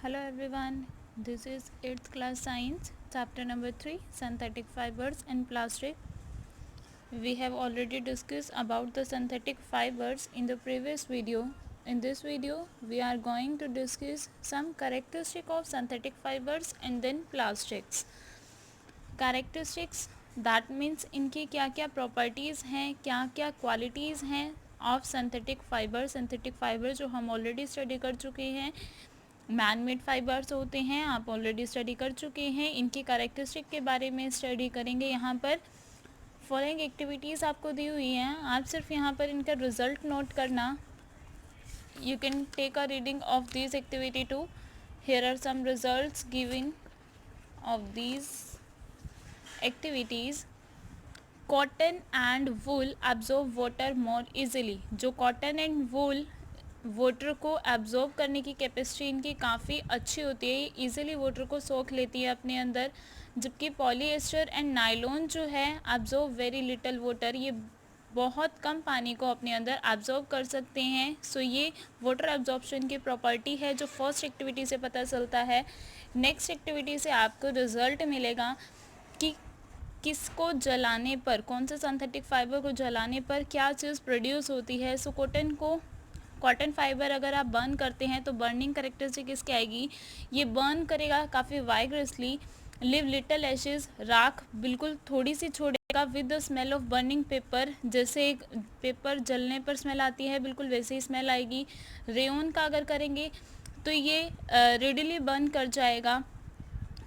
Hello everyone, this is 8th class science, chapter number 3, synthetic fibers and plastic. We have already discussed about the synthetic fibers in the previous video. In this video, we are going to discuss some characteristic of synthetic fibers and then plastics. Characteristics, that means इनकी क्या क्या properties हैं, क्या क्या qualities हैं of synthetic fibre जो हम already study कर चुके हैं. मैन मेड फाइबर्स होते हैं, आप ऑलरेडी स्टडी कर चुके हैं. इनकी कैरेक्टरिस्टिक के बारे में स्टडी करेंगे. यहाँ पर फॉलोइंग एक्टिविटीज़ आपको दी हुई हैं, आप सिर्फ यहाँ पर इनका रिजल्ट नोट करना. You can take a reading of this activity too. Here are some results giving of these activities. Cotton and wool absorb water more easily. जो कॉटन एंड वूल वाटर को एब्जॉर्ब करने की capacity इनकी काफ़ी अच्छी होती है, ये ईज़िली वाटर को सोख लेती है अपने अंदर. जबकि पॉलीएस्टर एंड नायलॉन जो है एब्जॉर्ब वेरी लिटल वाटर, ये बहुत कम पानी को अपने अंदर एब्जॉर्ब कर सकते हैं. सो ये वाटर एब्जॉर्प्शन की प्रॉपर्टी है जो फर्स्ट एक्टिविटी से पता चलता है. नेक्स्ट एक्टिविटी से आपको रिजल्ट मिलेगा कि किसको जलाने पर, कौन से सिंथेटिक फाइबर को जलाने पर क्या चीज़ प्रोड्यूस होती है. सो कॉटन फाइबर अगर आप बर्न करते हैं तो बर्निंग करेक्टरिस्टिक इसकी आएगी, ये बर्न करेगा काफ़ी वाइग्रसली. लिव लिटल एशेज, राख बिल्कुल थोड़ी सी छोड़ेगा. With the smell of burning paper, जैसे एक पेपर जलने पर स्मेल आती है बिल्कुल वैसे ही स्मेल आएगी. रेयन का अगर करेंगे तो ये रेडिली बर्न कर जाएगा.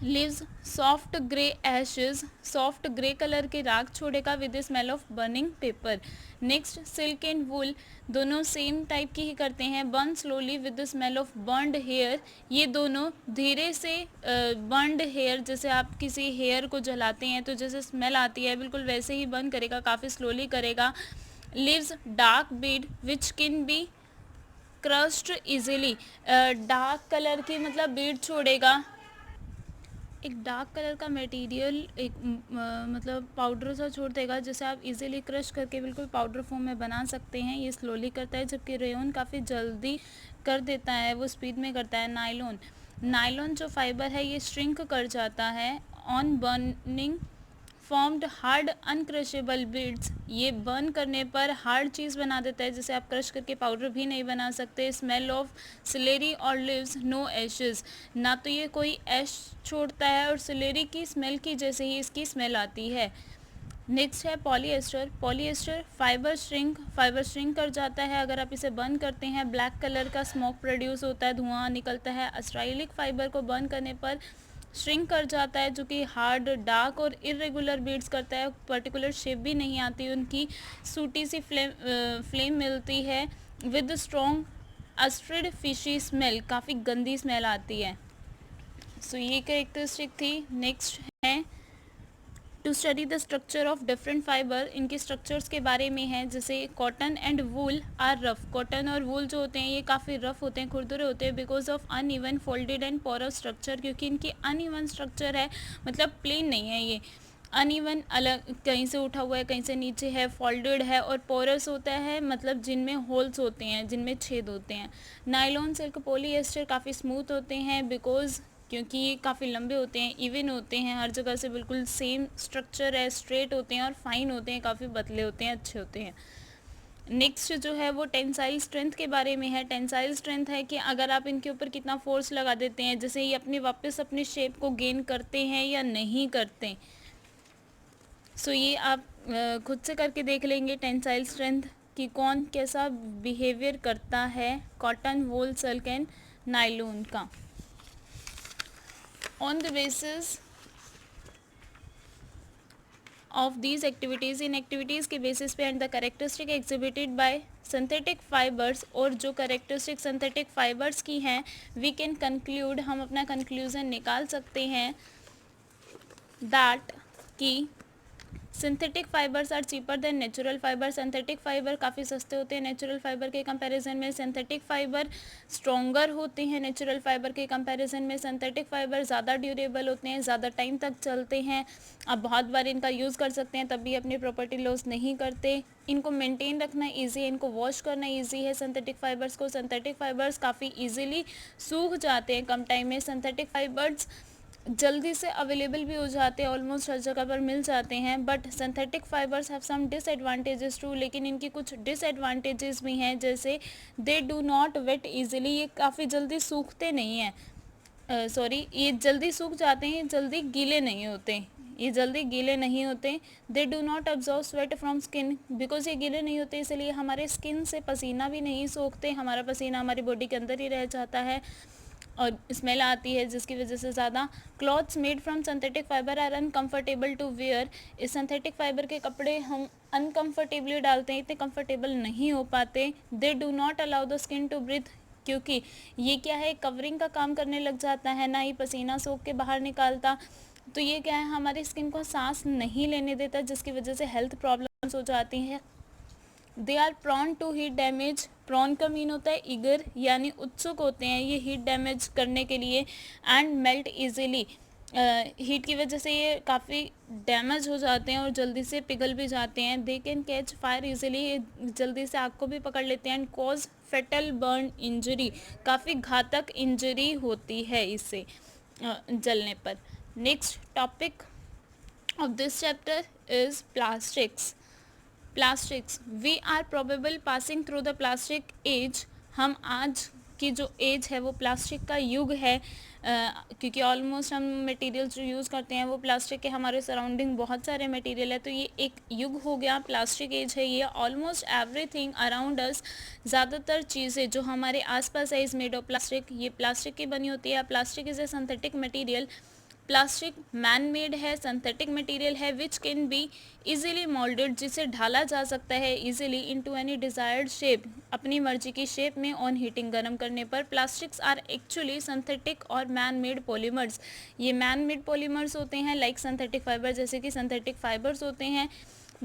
Leaves soft grey ashes, soft grey colour के राख छोड़ेगा with the smell of burning paper. Next silk and wool, दोनों सेम टाइप की ही करते हैं. Burn slowly with the smell of burned hair, ये दोनों धीरे से बर्नड हेयर, जैसे आप किसी हेयर को जलाते हैं तो जैसे स्मेल आती है बिल्कुल वैसे ही बर्न करेगा, काफ़ी स्लोली करेगा. Leaves dark bead which can be crushed easily, dark colour की मतलब बीड छोड़ेगा. एक डार्क कलर का मटेरियल एक मतलब पाउडर सा छोड़ देगा जिसे आप इजीली क्रश करके बिल्कुल पाउडर फॉर्म में बना सकते हैं. ये स्लोली करता है, जबकि रेयन काफ़ी जल्दी कर देता है, वो स्पीड में करता है. नायलॉन जो फाइबर है ये श्रिंक कर जाता है. On burning formed hard uncrushable beads, ये बर्न करने पर हार्ड चीज़ बना देता है जिसे आप क्रश करके पाउडर भी नहीं बना सकते. स्मेल ऑफ सिलेरी और लिव्स नो एशेज, ना तो ये कोई ऐश छोड़ता है और सिलेरी की स्मेल की जैसे ही इसकी स्मेल आती है. नेक्स्ट है पॉलीएस्टर फाइबर श्रिंक कर जाता है अगर आप इसे बर्न करते हैं. ब्लैक कलर का स्मोक प्रोड्यूस होता है, धुआं निकलता है. अस्ट्राइलिक फाइबर को बर्न करने पर श्रिंक कर जाता है, जो कि हार्ड डार्क और इरेगुलर बीड्स करता है. पर्टिकुलर शेप भी नहीं आती उनकी, सूटी सी फ्लेम मिलती है. विद स्ट्रॉन्ग अस्ट्रिड फिशी स्मेल, काफ़ी गंदी स्मेल आती है. सो ये कैरेक्टरिस्टिक थी. नेक्स्ट है to study the structure of different fibre, इनके स्ट्रक्चर्स के बारे में है. जैसे cotton and wool are rough, cotton और वूल जो होते हैं ये काफ़ी रफ होते हैं, खुरदुरे होते हैं. Because of uneven folded and porous structure, क्योंकि इनकी अनइवन स्ट्रक्चर है, मतलब प्लेन नहीं है ये. अनइवन, अलग कहीं से उठा हुआ है कहीं से नीचे है. फोल्डेड है और पोरस होता है, मतलब जिनमें होल्स होते हैं, जिनमें छेद होते हैं. नायलॉन सिल्क पॉलीएस्टर काफ़ी स्मूथ होते हैं, बिकॉज क्योंकि ये काफ़ी लंबे होते हैं, इवन होते हैं, हर जगह से बिल्कुल सेम स्ट्रक्चर है, स्ट्रेट होते हैं और फाइन होते हैं, काफ़ी पतले होते हैं, अच्छे होते हैं. नेक्स्ट जो है वो टेंसाइल स्ट्रेंथ के बारे में है. टेंसाइल स्ट्रेंथ है कि अगर आप इनके ऊपर कितना फोर्स लगा देते हैं, जैसे ये वापस अपने शेप को गेन करते हैं या नहीं करते. सो ये आप खुद से करके देख लेंगे टेंसाइल स्ट्रेंथ कि कौन कैसा बिहेवियर करता है cotton, wool, silk and nylon का. On the basis of these activities, in activities के बेसिस पे and the characteristic exhibited by synthetic fibres, और जो करेक्टरिस्टिक सिंथेटिक फाइबर्स की हैं, वी कैन कंक्लूड, हम अपना कंक्लूजन निकाल सकते हैं दैट कि synthetic fibres are cheaper than natural fibre. Synthetic fibre काफ़ी सस्ते होते हैं नेचुरल फाइबर के कंपैरिजन में। सिंथेटिक फाइबर स्ट्रॉन्गर होते हैं नेचुरल फाइबर के कंपैरिजन में। सिंथेटिक फाइबर ज़्यादा ड्यूरेबल होते हैं, ज़्यादा टाइम तक चलते हैं, आप बहुत बार इनका यूज़ कर सकते हैं, तब भी अपनी प्रॉपर्टी लॉस नहीं करते। इनको मेंटेन रखना ईजी है, इनको वॉश करना ईजी है सिंथेटिक फाइबर्स को। सिंथेटिक फाइबर्स काफ़ी ईजिली सूख जाते हैं कम टाइम में। सिंथेटिक फाइबर्स जल्दी से अवेलेबल भी हो जाते हैं, ऑलमोस्ट हर जगह पर मिल जाते हैं। But synthetic fibres have some disadvantages too, लेकिन इनकी कुछ डिसएडवांटेजेस भी हैं, जैसे they do not wet easily, ये काफ़ी जल्दी सूखते नहीं हैं। ये जल्दी सूख जाते हैं, जल्दी गीले नहीं होते, ये जल्दी गीले नहीं होते। दे do not absorb sweat from skin, because ये गीले नहीं होते इसलिए हमारे स्किन से पसीना भी नहीं सोखते, हमारा पसीना हमारी बॉडी के अंदर ही रह जाता है और स्मेल आती है जिसकी वजह से ज़्यादा। Clothes made from synthetic fibre are uncomfortable to wear. इस सिंथेटिक फाइबर के कपड़े हम अनकम्फर्टेबली डालते हैं, इतने कंफर्टेबल नहीं हो पाते। They do not allow the skin to breathe, क्योंकि ये क्या है, कवरिंग का काम करने लग जाता है, ना ही पसीना सोख के बाहर निकालता, तो ये क्या है, हमारी स्किन को सांस नहीं लेने देता, जिसकी वजह से हेल्थ प्रॉब्लम्स हो जाती हैं। They are prone to heat damage. Prone का मीन होता है ईगर, यानी उत्सुक होते हैं ये हीट डैमेज करने के लिए। एंड मेल्ट ईजिली, हीट की वजह से ये काफ़ी डैमेज हो जाते हैं और जल्दी से पिघल भी जाते हैं। They can catch fire easily, ये जल्दी से आग को भी पकड़ लेते हैं। And cause fatal burn injury, काफ़ी घातक इंजरी होती है इससे जलने पर। Next topic of this chapter is plastics. Plastics, we are probable passing through the plastic age. हम आज की जो एज है वो प्लास्टिक का युग है, क्योंकि ऑलमोस्ट हम मटेरियल्स जो यूज़ करते हैं वो प्लास्टिक के, हमारे सराउंडिंग बहुत सारे मटेरियल है, तो ये एक युग हो गया, प्लास्टिक एज है ये। ऑलमोस्ट एवरीथिंग अराउंड अस, ज़्यादातर चीज़ें जो हमारे आसपास है इज़ मेड ऑफ प्लास्टिक, ये प्लास्टिक की बनी होती है। Plastic is a synthetic material. Plastic man made है, सिंथेटिक मटेरियल है, विच कैन बी इजीली मोल्डेड, जिसे ढाला जा सकता है easily into any desired shape, अपनी मर्जी की शेप में ऑन हीटिंग गर्म करने पर। प्लास्टिक्स आर एक्चुअली सिंथेटिक और मैन मेड पॉलीमर्स, ये मैन मेड पॉलीमर्स होते हैं लाइक सिंथेटिक फाइबर, जैसे कि सिंथेटिक फाइबर्स होते हैं।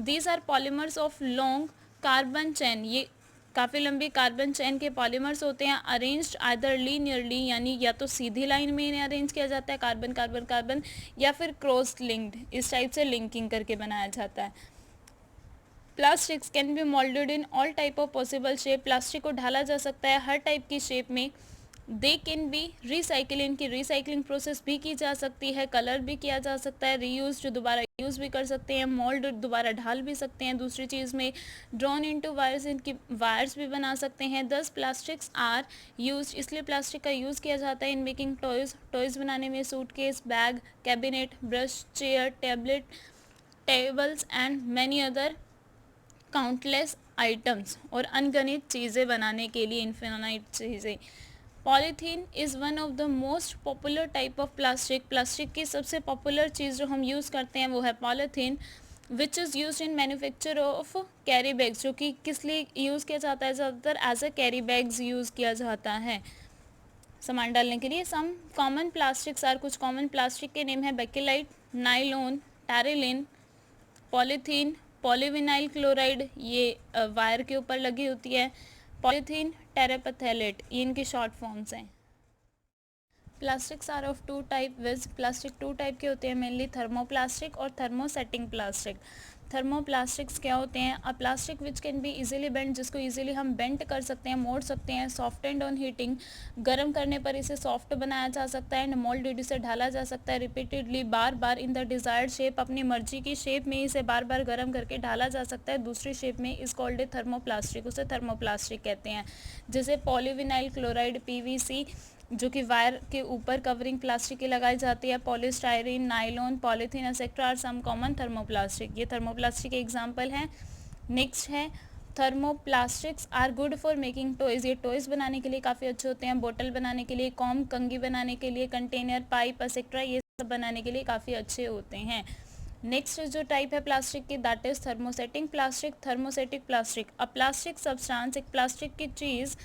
These are polymers of long carbon chain, ये काफ़ी लंबी कार्बन चेन के पॉलीमर्स होते हैं। अरेंज्ड आइदर लीनियरली, यानी या तो सीधी लाइन में इन्हें अरेंज किया जाता है कार्बन कार्बन कार्बन, या फिर क्रॉस लिंक्ड, इस टाइप से लिंकिंग करके बनाया जाता है। Plastics can be moulded in all type of possible shape, plastic को ढाला जा सकता है हर टाइप की शेप में। दे कैन बी रिसाइकिल, इनकी रिसाइकलिंग प्रोसेस भी की जा सकती है, कलर भी किया जा सकता है, रीयूज जो दोबारा यूज़ भी कर सकते हैं, मोल्ड दोबारा ढाल भी सकते हैं दूसरी चीज़ में। ड्रॉन इनटू वायर्स, इनकी वायर्स भी बना सकते हैं। 10 प्लास्टिक्स आर यूज, इसलिए प्लास्टिक का यूज़ किया जाता है इन मेकिंग टॉयज़, टॉयज़ बनाने में, suitcase, bag, cabinet, brush, chair, tablet, tables and many other countless items, और अनगिनत चीज़ें बनाने के लिए, इन्फिनाइट चीज़ें। Polythene is one of the most popular type of plastic, plastic की सबसे पॉपुलर चीज़ जो हम यूज़ करते हैं वो है polythene, which is use in manufacture of carry bags, जो कि किस लिए यूज़ किया जाता है, ज़्यादातर as a carry bags use किया जाता है सामान डालने के लिए। सम कॉमन प्लास्टिक्स आर, कुछ कॉमन प्लास्टिक के नेम है Bakelite, nylon, terylene, polythene, polyvinyl chloride, ये वायर के ऊपर लगी होती है, पॉलीथीन, टेरापेथेलेट, ये इनकी शॉर्ट फॉर्म्स हैं। Plastics are of two type Vij, plastic to type के होते हैं मेनली, थर्मोप्लास्टिक और थर्मोसेटिंग प्लास्टिक। थर्मोप्लास्टिक्स क्या होते हैं, अ plastic which can be easily bend, जिसको इजीली हम बेंड कर सकते हैं, मोड़ सकते हैं। सॉफ्टेंड ऑन हीटिंग, गर्म करने पर इसे सॉफ्ट बनाया जा सकता है। एंड मोल्डेड, इसे ढाला जा सकता है रिपीटेडली, बार बार, इन द डिज़ायर्ड शेप, अपनी मर्जी की शेप में इसे बार बार गर्म करके ढाला जा सकता है दूसरी शेप में, इस कॉल्ड ए थर्मोप्लास्टिक, उसे थर्मोप्लास्टिक कहते हैं। जैसे पॉलीविनाइल क्लोराइड, पीवीसी, जो कि वायर के ऊपर कवरिंग प्लास्टिक की लगाई जाती है, polystyrene, nylon, polythene etcetera are some common thermoplastic, ये थर्मोप्लास्टिक के एग्जाम्पल हैं। नेक्स्ट है thermoplastics are good for making toys, ये टॉयज़ बनाने के लिए काफ़ी अच्छे होते हैं, बोतल बनाने के लिए, कॉम, कंघी बनाने के लिए, कंटेनर, पाइप एक्सेट्रा, ये सब बनाने के लिए काफ़ी अच्छे होते हैं। नेक्स्ट जो टाइप है प्लास्टिक की, that is thermosetting plastic. Thermosetting plastic, a plastic substance, एक प्लास्टिक की चीज़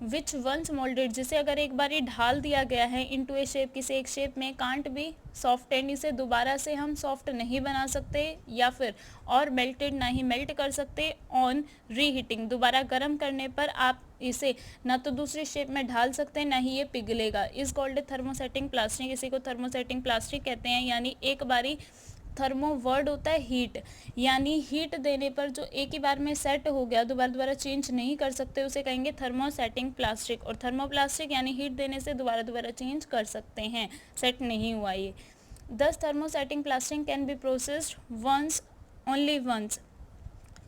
विच वंस मोल्डेड, जिसे अगर एक बार ढाल दिया गया है इनटू ए शेप, किसी एक शेप में, कांट बी सॉफ्टेंड, इसे दोबारा से हम सॉफ्ट नहीं बना सकते, या फिर और मेल्टेड, ना ही मेल्ट कर सकते, ऑन रीहीटिंग, दोबारा गर्म करने पर आप इसे ना तो दूसरी शेप में ढाल सकते हैं, ना ही ये पिघलेगा। इस कॉल्ड थर्मोसेटिंग प्लास्टिक, इसी को थर्मोसेटिंग प्लास्टिक कहते हैं। यानी एक बारी थर्मो वर्ड होता है हीट, यानी हीट देने पर जो एक ही बार में सेट हो गया, दोबारा दोबारा चेंज नहीं कर सकते, उसे कहेंगे थर्मोसेटिंग प्लास्टिक। और थर्मोप्लास्टिक यानी हीट देने से दोबारा दोबारा चेंज कर सकते हैं, सेट नहीं हुआ ये। Thus thermosetting plastic can be processed once, only once.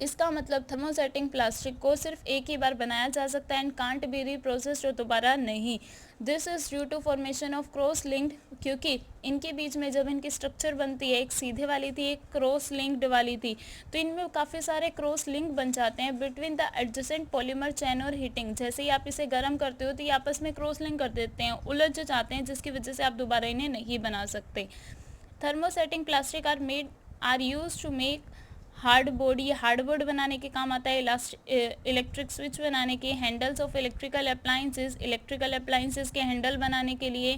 इसका मतलब थर्मोसेटिंग प्लास्टिक को सिर्फ एक ही बार बनाया जा सकता है एंड कांट बी रीप्रोसेस्ड, और दोबारा नहीं। This is due to formation of cross linked, क्योंकि इनके बीच में जब इनकी स्ट्रक्चर बनती है, एक सीधे वाली थी, एक क्रॉस लिंक्ड वाली थी, तो इनमें काफ़ी सारे क्रॉस लिंक बन जाते हैं बिटवीन द एडजेसेंट पॉलीमर चैन और हीटिंग। जैसे ही आप इसे गर्म करते हो तो ये आपस में क्रॉस लिंक कर देते हैं, उलझ जाते हैं, जिसकी वजह से आप दोबारा इन्हें नहीं बना सकते। Thermosetting plastic are use to make hardboard, ये हार्डबोर्ड बनाने के काम आता है, इलेक्ट्रिक स्विच बनाने के, handles of electrical appliances, electrical appliances के हैंडल बनाने के लिए,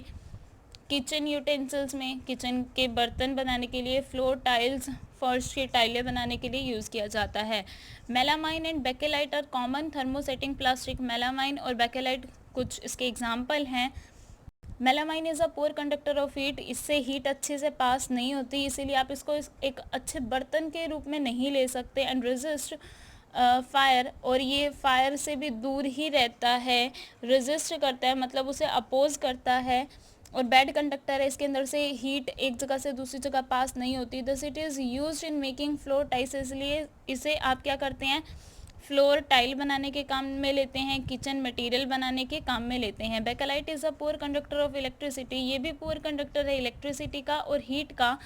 किचन यूटेंसिल्स में किचन के बर्तन बनाने के लिए, फ्लोर टाइल्स, फर्श की टाइलें बनाने के लिए यूज़ किया जाता है। Melamine and bakelite are common thermosetting plastic. Melamine और बेकेलाइट कुछ इसके एग्जाम्पल हैं। Melamine is a poor conductor of heat, इससे हीट अच्छे से पास नहीं होती, इसीलिए आप इसको एक अच्छे बर्तन के रूप में नहीं ले सकते। एंड रेजिस्ट फायर, और ये फायर से भी दूर ही रहता है, रेजिस्ट करता है मतलब उसे अपोज करता है। और बैड कंडक्टर है, इसके अंदर से हीट एक जगह से दूसरी जगह पास नहीं होती। दस it is use in making floor tiles, इसलिए इसे आप क्या करते हैं, फ्लोर टाइल बनाने के काम में लेते हैं, किचन मटेरियल बनाने के काम में लेते हैं। Bakelite is a poor conductor of electricity, ये भी पुअर कंडक्टर है इलेक्ट्रिसिटी का और हीट का।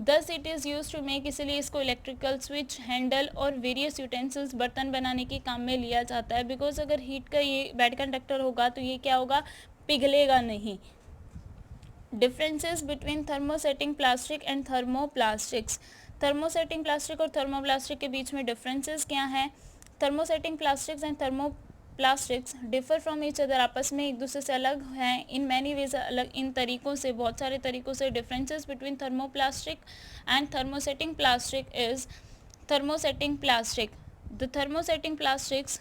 Thus it is use to make, इसलिए इसको इलेक्ट्रिकल स्विच, हैंडल और वेरियस यूटेंसिल्स, बर्तन बनाने के काम में लिया जाता है। बिकॉज अगर हीट का ये बैड कंडक्टर होगा तो ये क्या होगा, पिघलेगा नहीं। Differences between thermosetting plastic and thermoplastics, thermosetting plastic और थर्मोप्लास्टिक के बीच में डिफरेंसेस क्या हैं। Thermosetting plastics and thermoplastics differ from each other, आपस में एक दूसरे से अलग हैं इन मैनी वेज, अलग इन तरीक़ों से, बहुत सारे तरीक़ों से। Differences between thermoplastic and thermosetting plastic is, thermosetting plastic, the thermosetting plastics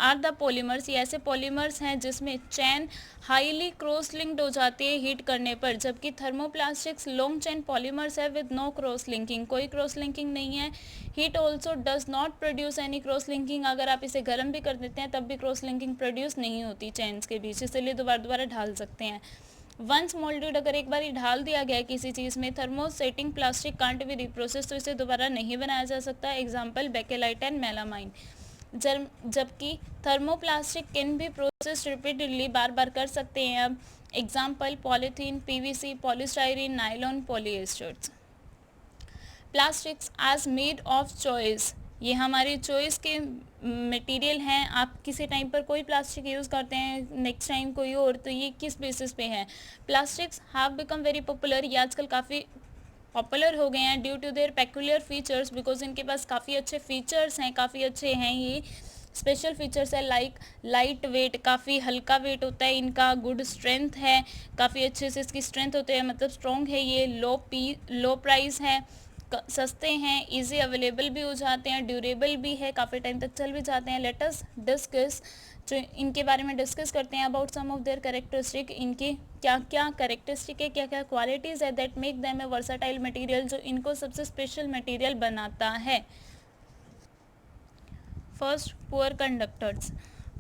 are the polymers, ये ऐसे पॉलीमर्स हैं जिसमें चैन हाईली क्रॉस लिंक्ड हो जाती है हीट करने पर, जबकि थर्मोप्लास्टिक्स लॉन्ग चैन पॉलीमर्स है विद नो क्रॉस लिंकिंग, कोई क्रॉस लिंकिंग नहीं है। Heat also does not produce any cross linking, अगर आप इसे गर्म भी कर देते हैं तब भी क्रॉस लिंकिंग प्रोड्यूस नहीं होती चैन्स के बीच, इसलिए दोबारा दोबारा ढाल सकते हैं। वंस मोल्डेड, अगर एक बार ढाल दिया गया है किसी चीज़ में, thermosetting plastic can't be reprocess, तो इसे दोबारा नहीं बनाया जा सकता। Example Bakelite and melamine. जबकि थर्मोप्लास्टिक कैन भी प्रोसेस रिपीटेडली, बार बार कर सकते हैं अब। Example polythene, PVC, polystyrene, nylon, polyesters. Plastics as made of choice, ये हमारी चॉइस के मटेरियल हैं। आप किसी टाइम पर कोई प्लास्टिक यूज़ करते हैं, नेक्स्ट टाइम कोई और, तो ये किस बेसिस पे है। Plastics have become very popular, ये आजकल काफ़ी पॉपुलर हो गए हैं due to their peculiar features, because इनके पास काफ़ी अच्छे फीचर्स हैं, काफ़ी अच्छे हैं ये स्पेशल फीचर्स है। लाइक लाइट वेट, काफ़ी हल्का वेट होता है इनका, गुड स्ट्रेंथ है, काफ़ी अच्छे से इसकी स्ट्रेंथ होते हैं, मतलब स्ट्रॉन्ग है ये। लो प्राइस है, सस्ते हैं, इजी अवेलेबल भी हो जाते हैं, ड्यूरेबल भी है, काफ़ी टाइम तक चल भी जाते हैं। लेट अस डिस्कस, जो इनके बारे में डिस्कस करते हैं, about some of their characteristic, इनके क्या क्या कैरेक्टरिस्टिक है, क्या क्या क्वालिटीज़ है that make them a versatile material, जो इनको सबसे स्पेशल मटेरियल बनाता है। First, poor conductors.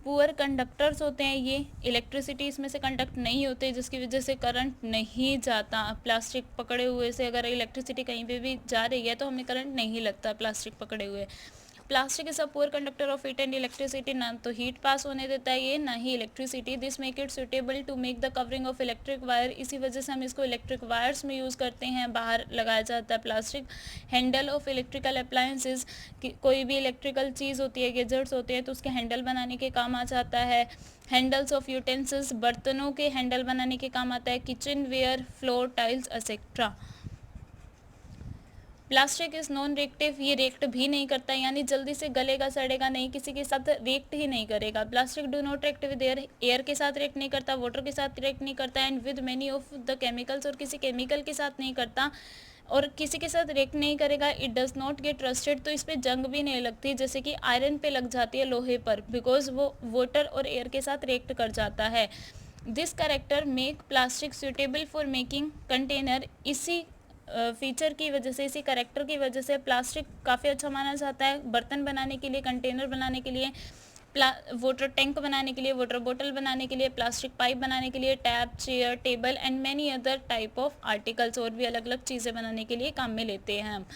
Poor conductors होते हैं ये, इलेक्ट्रिसिटी इसमें से कंडक्ट नहीं होते, जिसकी वजह से करंट नहीं जाता। प्लास्टिक पकड़े हुए से अगर इलेक्ट्रिसिटी कहीं पे भी जा रही है तो हमें करंट नहीं लगता प्लास्टिक पकड़े हुए। Plastic is a poor conductor of heat and electricity, ना तो हीट पास होने देता है ये, ना ही electricity. This make it suitable to make the covering of electric wire, इसी वजह से हम इसको इलेक्ट्रिक वायर्स में यूज़ करते हैं, बाहर लगाया जाता है plastic. Handle of electrical appliances, कोई भी इलेक्ट्रिकल चीज़ होती है, गैजेट्स होते हैं, तो उसके हैंडल बनाने के काम आ जाता है। हैंडल्स ऑफ यूटेंसिल्स, बर्तनों के हैंडल बनाने के काम आता है। Kitchenware, floor tiles etcetera. Plastic is non reactive, ये रिएक्ट भी नहीं करता, यानी जल्दी से गलेगा सड़ेगा नहीं, किसी के साथ रिएक्ट ही नहीं करेगा। Plastic do not react with air, air के साथ रिएक्ट नहीं करता, वाटर के साथ रिएक्ट नहीं करता, and with many of the chemicals, और किसी केमिकल के साथ नहीं करता, और किसी के साथ रिएक्ट नहीं करेगा। It does not get rusted, तो इस पर जंग भी नहीं लगती जैसे कि आयरन पे लग जाती है लोहे पर, बिकॉज वो वाटर और एयर के साथ रिएक्ट कर जाता है। This character make plastic suitable for making container, इसी फीचर की वजह से, इसी करेक्टर की वजह से प्लास्टिक काफ़ी अच्छा माना जाता है बर्तन बनाने के लिए, कंटेनर बनाने के लिए, वाटर टैंक बनाने के लिए, वाटर बोतल बनाने के लिए, प्लास्टिक पाइप बनाने के लिए, tap, chair, table and many other type of articles, और भी अलग अलग चीज़ें बनाने के लिए काम में लेते हैं हम।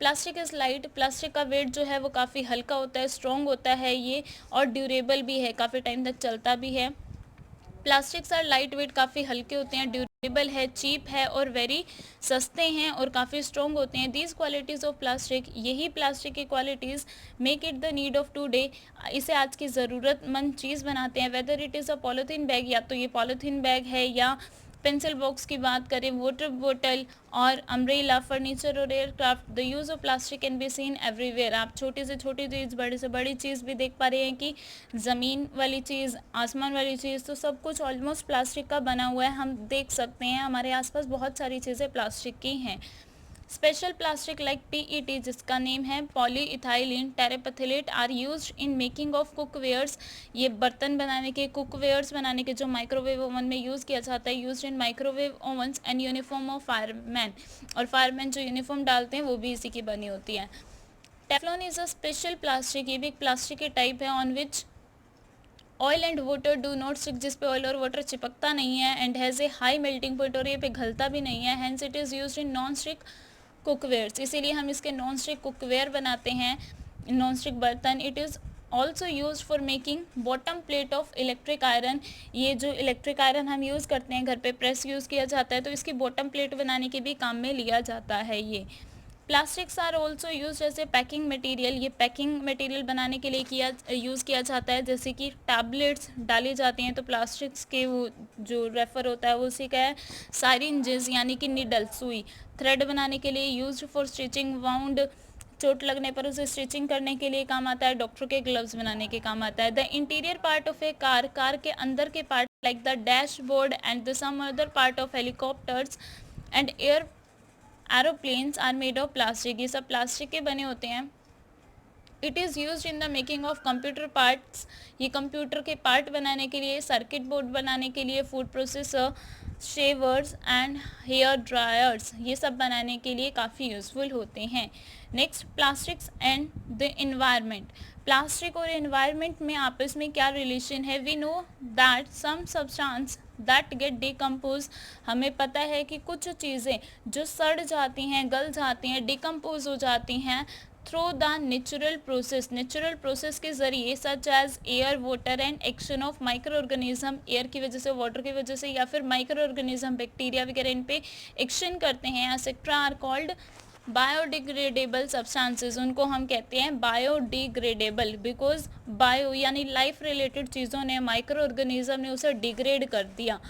प्लास्टिक इज़ लाइट, प्लास्टिक का वेट जो है वो काफ़ी हल्का होता है, स्ट्रॉन्ग होता है ये, और ड्यूरेबल भी है, काफ़ी टाइम तक चलता भी है। प्लास्टिक्स आर लाइट वेट, काफ़ी हल्के होते हैं, ड्यूरेबल है, चीप है, और वेरी सस्ते हैं, और काफ़ी स्ट्रॉन्ग होते हैं। दीज क्वालिटीज़ ऑफ प्लास्टिक, यही प्लास्टिक की qualities make it the need of today, इसे आज की ज़रूरतमंद चीज़ बनाते हैं। Whether it is a polythene bag, या तो ये पॉलीथीन बैग है, या पेंसिल बॉक्स की बात करें, वाटर बोतल और अम्ब्रेला, फर्नीचर और aircraft, the use of plastic can be seen everywhere. आप छोटी से छोटी चीज़, बड़ी से बड़ी चीज़ भी देख पा रहे हैं कि ज़मीन वाली चीज़, आसमान वाली चीज़, तो सब कुछ ऑलमोस्ट प्लास्टिक का बना हुआ है। हम देख सकते हैं हमारे आसपास बहुत सारी चीज़ें प्लास्टिक की हैं। स्पेशल प्लास्टिक लाइक PET, जिसका नेम है polyethylene terephthalate, are used in making of cookwares, ये बर्तन बनाने के, कुकवेयर्स बनाने के, जो माइक्रोवेव ओवन में यूज़ किया जाता है, used in microwave ovens, and uniform of fireman, और फायरमैन जो यूनिफॉर्म डालते हैं वो भी इसी की बनी होती है। Teflon is a special plastic, ये भी एक प्लास्टिक के टाइप है, on which oil and water do not stick, जिस पे ऑयल और वाटर चिपकता नहीं है, and has a high melting point, और ये पिघलता भी नहीं है, hence it is used in non stick cookwares, इसीलिए हम इसके नॉन स्टिक कुकवेयर बनाते हैं, नॉन स्टिक बर्तन। It is also use for making bottom plate of electric iron, ये जो इलेक्ट्रिक आयरन हम यूज़ करते हैं घर पे, प्रेस यूज़ किया जाता है, तो इसकी बॉटम प्लेट बनाने के भी काम में लिया जाता है ये। Plastics are also use as a packing material, ये पैकिंग मटेरियल बनाने के लिए यूज़ किया जाता है, जैसे कि टैबलेट्स डाली जाती हैं तो प्लास्टिक्स के वो जो रेफर होता है वो उसी का है। साइरिंजेस यानी कि निडल, सुई, थ्रेड बनाने के लिए, यूज फॉर स्टिचिंग वाउंड, चोट लगने पर उसे स्टिचिंग करने के लिए काम आता है, डॉक्टर के ग्लव्स बनाने के काम आता है। The interior part of a car, car के अंदर के part like the dashboard and the some other part of helicopters and aeroplanes are made of plastic, ये सब प्लास्टिक के बने होते हैं। It is use in the making of computer parts, ये कंप्यूटर के पार्ट बनाने के लिए, सर्किट बोर्ड बनाने के लिए, food processor, shavers and hair dryers, ये सब बनाने के लिए काफ़ी यूज़फुल होते हैं। Next, plastics and the environment, plastic और इन्वायरमेंट में आपस में क्या रिलेशन है। We know that some substance that get decompose, हमें पता है कि कुछ चीज़ें जो सड़ जाती हैं, गल जाती हैं, डिकम्पोज हो जाती हैं थ्रू द नेचुरल प्रोसेस के ज़रिए, such as air, water and action of micro organism, air की वजह से, वाटर की वजह से, या फिर माइक्रो ऑर्गेनिज्म बैक्टीरिया वगैरह इन पे एक्शन करते हैं। Etcetera are called biodegradable substances, उनको हम कहते हैं बायोडिग्रेडेबल, बिकॉज बायो यानी लाइफ रिलेटेड चीज़ों ने, माइक्रो ऑर्गेनिज्म ने उसे डिग्रेड कर दिया।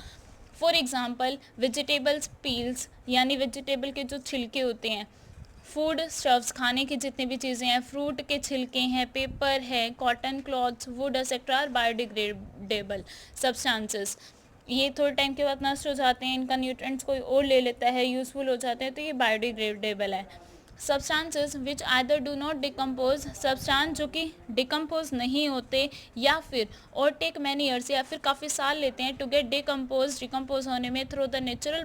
फॉर एग्जाम्पल वेजिटेबल्स पील्स, यानी वेजिटेबल के जो छिलके होते हैं, फूड स्टफ्स, खाने की जितनी भी चीज़ें हैं, फ्रूट के छिलके हैं, पेपर है, cotton clothes, wood etcetera are biodegradable substances. ये थोड़े टाइम के बाद नष्ट हो जाते हैं, इनका न्यूट्रिएंट्स कोई और ले लेता है, यूज़फुल हो जाते हैं, तो ये बायोडिग्रेडेबल है। Substances which either do not decompose, substance जो कि डिकम्पोज नहीं होते, या फिर और टेक मैनी ईयर्स, या फिर काफ़ी साल लेते हैं टू गेट डिकम्पोज होने में थ्रू द नेचुरल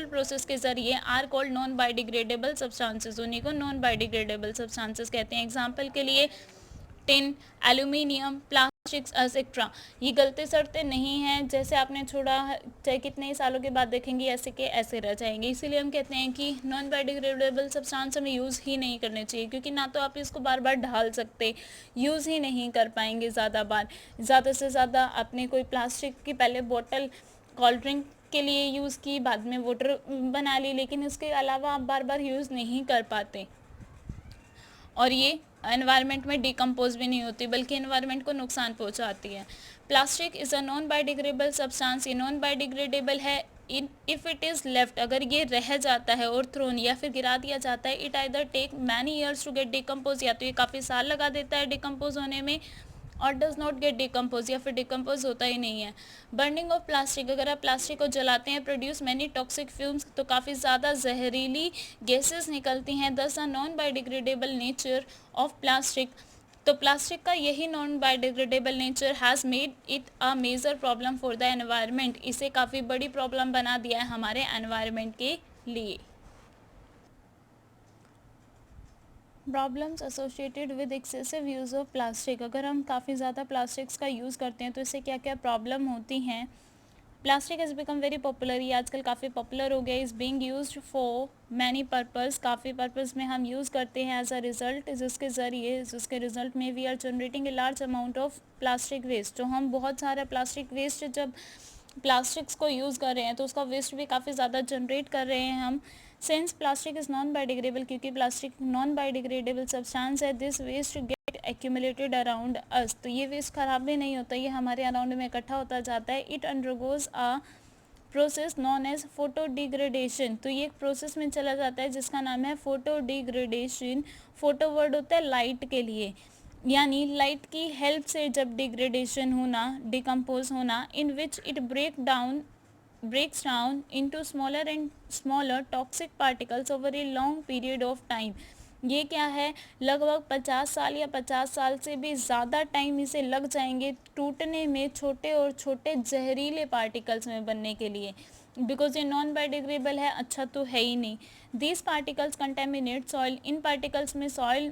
प्रोसेस के जरिए, are called non biodegradable substances, उन्हीं को नॉन बायोडिग्रेडेबल सब्सटेंसेस कहते हैं। एग्जाम्पल के लिए टिन, एल्यूमिनियम, प्लास्टिक्स एक्सेट्रा, ये गलते सड़ते नहीं हैं, जैसे आपने छोड़ा चाहे कितने ही सालों के बाद देखेंगे ऐसे के ऐसे रह जाएंगे। इसीलिए हम कहते हैं कि नॉन बायोडिग्रेडेबल सब्सटेंस हमें यूज़ ही नहीं करने चाहिए, क्योंकि ना तो आप इसको बार बार ढाल सकते, यूज़ ही नहीं कर पाएंगे ज़्यादा बार। ज़्यादा से ज़्यादा आपने कोई प्लास्टिक की पहले बोतल कोल्ड ड्रिंक के लिए यूज़ की, बाद में वाटर बना ली, लेकिन इसके अलावा आप बार बार यूज़ नहीं कर पाते, और ये एनवायरनमेंट में डिकम्पोज भी नहीं होती, बल्कि एनवायरनमेंट को नुकसान पहुंचाती है। Plastic is a non biodegradable substance, ये नॉन बायोडिग्रेडेबल है इफ इट इज़ लेफ्ट, अगर ये रह जाता है और थ्रोन या फिर गिरा दिया जाता है, it either take many years to get decompose, या तो ये काफ़ी साल लगा देता है डिकम्पोज होने में, और डज नॉट गेट डिकम्पोज, या फिर डिकम्पोज होता ही नहीं है। बर्निंग ऑफ प्लास्टिक, अगर आप प्लास्टिक को जलाते हैं, प्रोड्यूस मैनी टॉक्सिक फ्यूम्स, तो काफ़ी ज़्यादा जहरीली गैसेस निकलती हैं। Thus a non biodegradable nature of plastic, तो प्लास्टिक का यही non biodegradable nature has made it a major problem for the environment, इसे काफ़ी बड़ी प्रॉब्लम बना दिया है हमारे एनवायरनमेंट के लिए। Problems associated with excessive use of plastic, अगर हम काफ़ी ज़्यादा प्लास्टिक्स का यूज़ करते हैं तो इससे क्या क्या प्रॉब्लम होती हैं। Plastic has become very popular, ये आजकल काफ़ी पॉपुलर हो गया। Is being used for many purpose, काफ़ी पर्पज़ में हम यूज़ करते हैं। एज अ रिज़ल्ट, जिसके रिज़ल्ट में we are generating a large amount of plastic waste, तो हम बहुत सारा प्लास्टिक वेस्ट, जब प्लास्टिक्स को यूज़ कर रहे हैं तो उसका वेस्ट भी काफ़ी ज़्यादा जनरेट कर रहे हैं हम। Since plastic is non biodegradable, क्योंकि प्लास्टिक नॉन बायोडिग्रेडेबल सब्सटेंस है, this waste get accumulated around us, तो ये वेस्ट ख़राब भी नहीं होता, ये हमारे अराउंड में इकट्ठा होता जाता है। It undergoes a process known as photodegradation, तो ये एक प्रोसेस में चला जाता है जिसका नाम है फोटो डिग्रेडेशन। फोटो वर्ड होता है लाइट के लिए, यानी लाइट की हेल्प से जब डिग्रेडेशन होना, डिकम्पोज होना, in which it breaks down into smaller and smaller toxic particles over a long period of time। ये क्या है, लगभग 50 साल या 50 साल से भी ज़्यादा टाइम इसे लग जाएंगे टूटने में, छोटे और छोटे जहरीले पार्टिकल्स में बनने के लिए, बिकॉज ये नॉन बायोडिग्रेडेबल है, अच्छा तो है ही नहीं। These particles contaminate soil, in particles में सॉइल,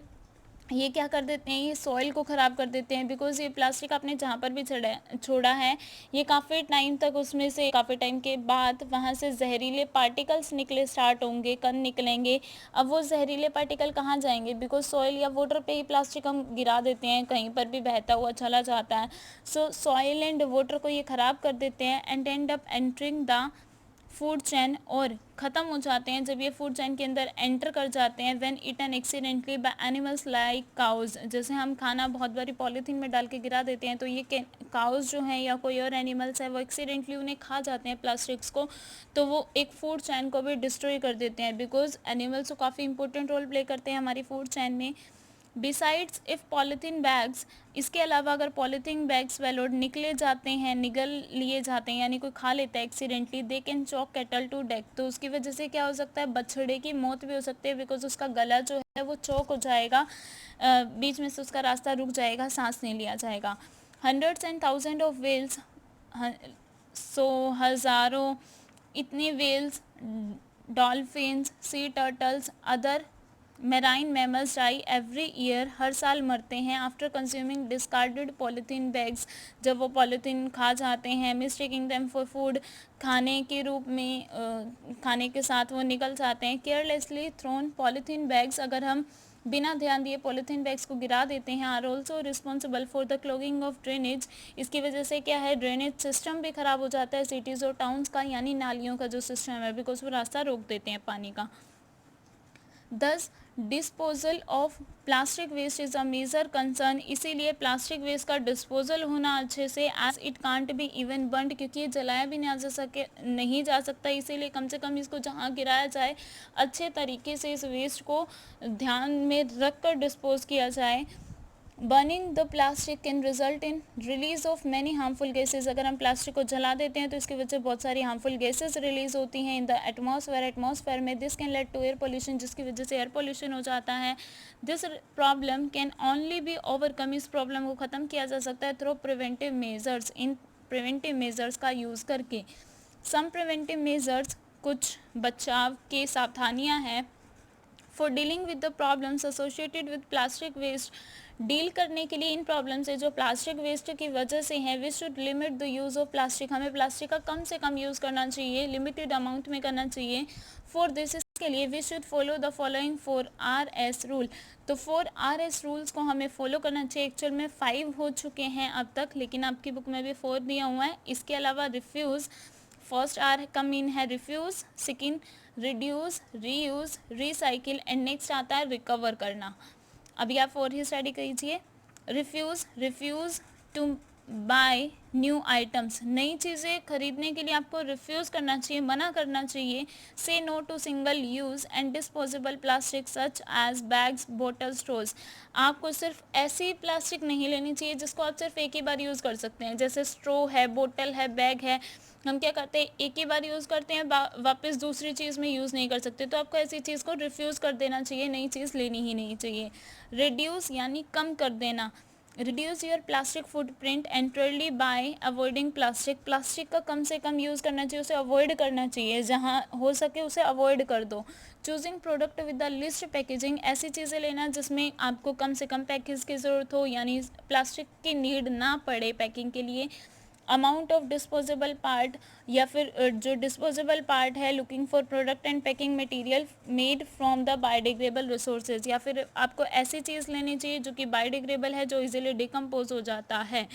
ये क्या कर देते हैं, ये सॉइल को ख़राब कर देते हैं, बिकॉज ये प्लास्टिक आपने जहाँ पर भी छोड़ा है, ये काफ़ी टाइम तक, उसमें से काफ़ी टाइम के बाद वहाँ से जहरीले पार्टिकल्स निकले स्टार्ट होंगे, कण निकलेंगे। अब वो जहरीले पार्टिकल कहाँ जाएंगे, बिकॉज सॉइल या वाटर पे ही प्लास्टिक हम गिरा देते हैं, कहीं पर भी बहता हुआ चला जाता है। सो सॉइल एंड वाटर को ये ख़राब कर देते हैं, and and up entering the food chain, और ख़त्म हो जाते हैं जब ये फूड चैन के अंदर एंटर कर जाते हैं। When eaten accidentally by animals like cows, जैसे हम खाना बहुत बारी पॉलीथीन में डाल के गिरा देते हैं, तो ये काउज जो हैं या कोई और एनिमल्स है, वो एक्सीडेंटली उन्हें खा जाते हैं प्लास्टिक्स को, तो वो एक फूड चैन को भी डिस्ट्रॉय कर देते हैं, बिकॉज एनिमल्स तो काफ़ी इंपॉर्टेंट रोल प्ले करते हैं हमारी फूड चैन में। बिसाइड्स इफ़ पॉलीथीन बैग्स, इसके अलावा अगर पॉलीथीन बैग्स वेलोड निकले जाते हैं, निगल लिए जाते हैं, यानी कोई खा लेता है accidentally, they can choke cattle to death, तो उसकी वजह से क्या हो सकता है, बछड़े की मौत भी हो सकती है, बिकॉज उसका गला जो है वो चौक हो जाएगा, बीच में से उसका रास्ता रुक जाएगा, सांस नहीं लिया जाएगा। Hundreds and thousand of whales, so हज़ारों, इतने whales, dolphins, sea turtles, other marine mammals die every year, हर साल मरते हैं, after consuming discarded polythene bags, जब वो पॉलीथीन खा जाते हैं, मिस्टेकिंग देम फॉर फूड, खाने के रूप में, खाने के साथ वो निकल जाते हैं। केयरलेसली थ्रोन पॉलीथीन बैग्स, अगर हम बिना ध्यान दिए पॉलीथीन बैग्स को गिरा देते हैं, are also responsible for the clogging of drainage, इसकी वजह से क्या है, ड्रेनेज सिस्टम भी ख़राब हो जाता है सिटीज़ और टाउन्स का, यानी नालियों का जो सिस्टम है, बिकॉज वो रास्ता रोक देते हैं पानी का। Thus disposal of plastic waste is a major concern, इसीलिए प्लास्टिक वेस्ट का डिस्पोजल होना अच्छे से, as it can't be even burn, क्योंकि ये जलाया भी नहीं जा सकता, इसीलिए कम से कम इसको जहाँ गिराया जाए अच्छे तरीके से इस वेस्ट को ध्यान में रख कर डिस्पोज किया जाए। Burning the plastic can result in release of many harmful gases, अगर हम प्लास्टिक को जला देते हैं तो इसकी वजह से बहुत सारी हार्मफुल गैसेज रिलीज होती हैं इन द एटमॉस्फेयर में। This can lead to air pollution, जिसकी वजह से एयर पोल्यूशन हो जाता है। This problem can only be overcome, इस प्रॉब्लम को ख़त्म किया जा सकता है थ्रू प्रिवेंटिव मेजर्स, इन प्रिवेंटिव मेजर्स का यूज़ करके। सम प्रिवेंटिव मेजर्स, कुछ बचाव के सावधानियाँ हैं। For dealing with the problems associated with plastic waste, deal करने के लिए इन प्रॉब्लम से जो प्लास्टिक वेस्ट की वजह से हैं, we should limit the use of plastic, हमें प्लास्टिक का कम से कम यूज़ करना चाहिए, लिमिटेड अमाउंट में करना चाहिए। फॉर दिस, इसके लिए we should follow the following 4RS rule, तो 4RS रूल्स को हमें फॉलो करना चाहिए। एक्चुअल में 5 हो चुके हैं अब तक, लेकिन आपकी बुक में भी 4 दिया हुआ है। इसके अलावा रिफ्यूज़, फर्स्ट आर का मीन है refuse, second reduce, reuse, recycle, and next आता है रिकवर करना। अभी आप 4 ही स्टडी कीजिए। Refuse to buy new items, नई चीज़ें खरीदने के लिए आपको रिफ्यूज़ करना चाहिए, मना करना चाहिए. Say no to single use and disposable plastic such as bags, bottle, straws. आपको सिर्फ ऐसी प्लास्टिक नहीं लेनी चाहिए जिसको आप सिर्फ एक ही बार यूज़ कर सकते हैं, जैसे स्ट्रो है, बोतल है, बैग है. हम क्या करते हैं, एक ही बार यूज़ करते हैं, वापस दूसरी चीज़ में यूज़ नहीं कर सकते. तो आपको ऐसी चीज़ को रिफ्यूज़ कर देना चाहिए, नई चीज़ लेनी ही नहीं चाहिए. रिड्यूस यानी कम कर देना. Reduce your plastic footprint entirely by avoiding plastic. Plastic का कम से कम यूज़ करना चाहिए, उसे अवॉइड करना चाहिए, जहाँ हो सके उसे अवॉइड कर दो. Choosing product with the list packaging, ऐसी चीज़ें लेना जिसमें आपको कम से कम पैकेज की ज़रूरत हो, यानी प्लास्टिक की नीड ना पड़े पैकिंग के लिए. अमाउंट ऑफ डिस्पोजेबल पार्ट, या फिर जो डिस्पोजेबल पार्ट है, looking for product and packing material made from the biodegradable resources, या फिर आपको ऐसी चीज़ लेनी चाहिए जो कि बायोडिग्रेडेबल है, जो इजीली डिकम्पोज हो जाता है.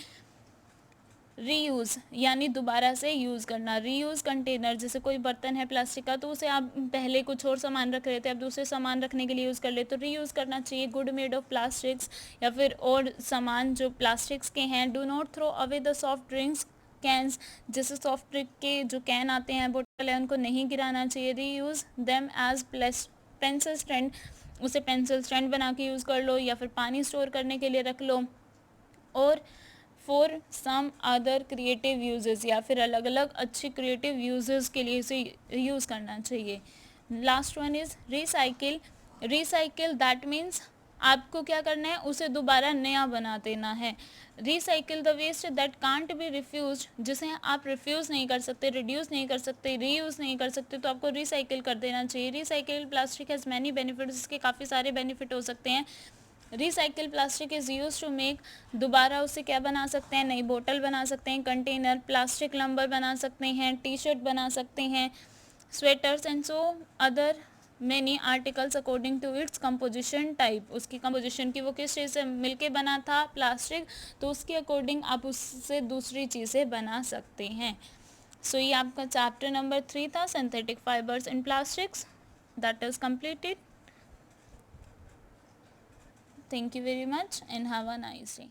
रीयूज़ यानी दोबारा से यूज़ करना. रीयूज़ कंटेनर, जैसे कोई बर्तन है प्लास्टिक का, तो उसे आप पहले कुछ और सामान रख रहे थे, अब दूसरे सामान रखने के लिए यूज़ कर ले, तो रीयूज़ करना चाहिए. गुड मेड ऑफ प्लास्टिक्स, या फिर और सामान जो प्लास्टिक्स के हैं. Do not throw away the soft drinks cans, जैसे सॉफ्ट ड्रिंक के जो कैन आते हैं, बोतल है, उनको नहीं गिराना चाहिए. Reuse them as pencil stand, उसे पेंसिल स्टैंड बना के यूज़ कर लो, या फिर पानी स्टोर करने के लिए रख लो. और for some other creative uses, या फिर अलग अलग अच्छी क्रिएटिव यूजेस के लिए इसे यूज़ करना चाहिए. Last one is recycle. Recycle that means आपको क्या करना है, उसे दोबारा नया बना देना है. Recycle the waste that can't be refuse, जिसे आप रिफ्यूज़ नहीं कर सकते, रिड्यूस नहीं कर सकते, रीयूज़ नहीं कर सकते, तो आपको रिसाइकिल कर देना चाहिए. Recycle plastic has many benefits, इसके काफ़ी सारे बेनिफिट हो सकते हैं. Recycle plastic is use to make, दोबारा उसे क्या बना सकते हैं, नई बोतल बना सकते हैं, कंटेनर, प्लास्टिक लंबर बना सकते हैं, टी शर्ट बना सकते हैं, sweaters and so other many articles according to its composition type. उसकी कंपोजिशन की, वो किस चीज़ से मिलके बना था प्लास्टिक, तो उसके अकॉर्डिंग आप उससे दूसरी चीज़ें बना सकते हैं. सो ये आपका चैप्टर नंबर 3 था, synthetic fibres in plastics. That is completed. Thank you very much and have a nice day.